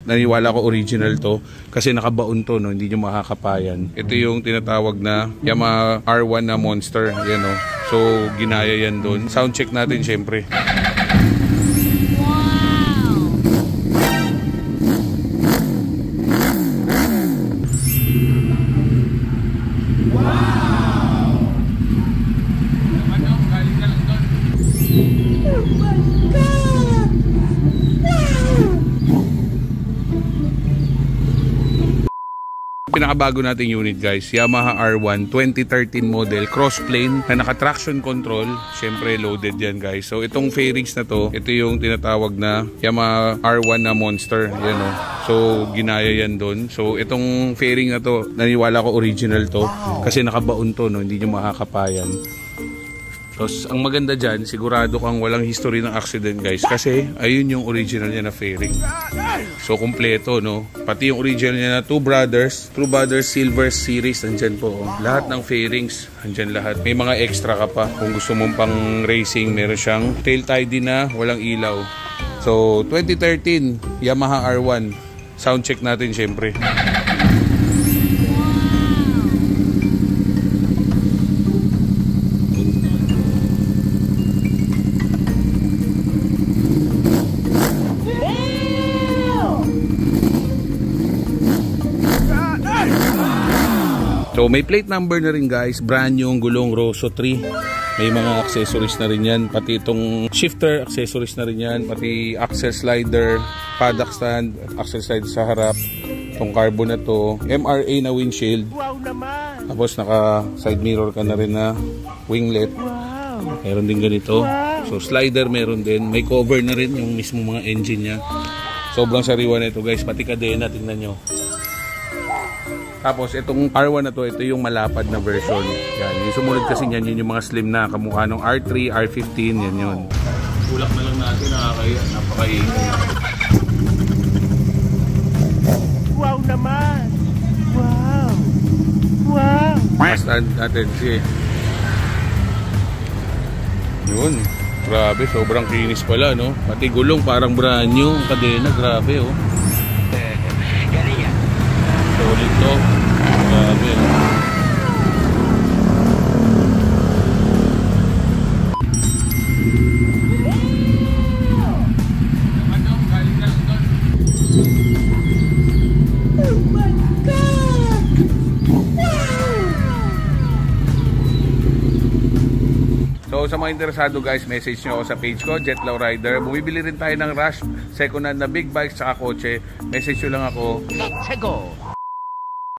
naniwala ko original to kasi nakabaon to, no? Hindi nyo makakapayan. Ito yung tinatawag na Yamaha R1 na Monster. Yan, no? So ginaya yan doon. Sound check natin syempre. Pinakabago nating unit guys, Yamaha R1 2013 model, crossplane na naka-traction control. Syempre loaded yan guys. So itong fairings na to, ito yung tinatawag na Yamaha R1 na Monster. Yan, no? So ginaya yan doon. So itong fairing na to, naniwala ko original to kasi nakabaon to, no? Hindi nyo makakapayan. Tapos ang maganda dyan, sigurado kang walang history ng accident guys kasi ayun yung original niya na fairing. So kumpleto, no? Pati yung original niya na Two Brothers Silver Series, nandyan po. Lahat ng fairings, nandyan lahat. May mga extra ka pa. Kung gusto mong pang racing, meron siyang tail tidy na walang ilaw. So 2013 Yamaha R1. Sound check natin syempre. So may plate number na rin guys, brand new gulong Rosso 3. May mga accessories na rin yan, pati itong shifter accessories na rin yan, pati axle slider, paddock stand, axle slider sa harap. Itong carbon na to, MRA na windshield. Wow naman. Tapos naka side mirror ka na rin na winglet. Wow. Meron din ganito. Wow. So slider meron din, may cover na rin yung mismo mga engine niya. Sobrang sariwa na ito guys, pati kadena tingnan nyo. Tapos itong R1 na to, ito yung malapad na version. Yan, yung sumunod kasi niyan, yun yung mga slim na kamukha ng R3, R15, yan yun. Tulak na lang natin, napakaingay. Wow naman! Wow! Wow! Mas natin, sige. Yun, grabe, sobrang kinis pala, no? Pati gulong parang brand new, kadena, grabe, oh. Solid to. Grabe. So sa mga interesado guys, message nyo ako sa page ko, Jetlaw Rider. Bumibili rin tayo ng Rush, second hand na big bikes, saka kotse. Message nyo lang ako. Let's go!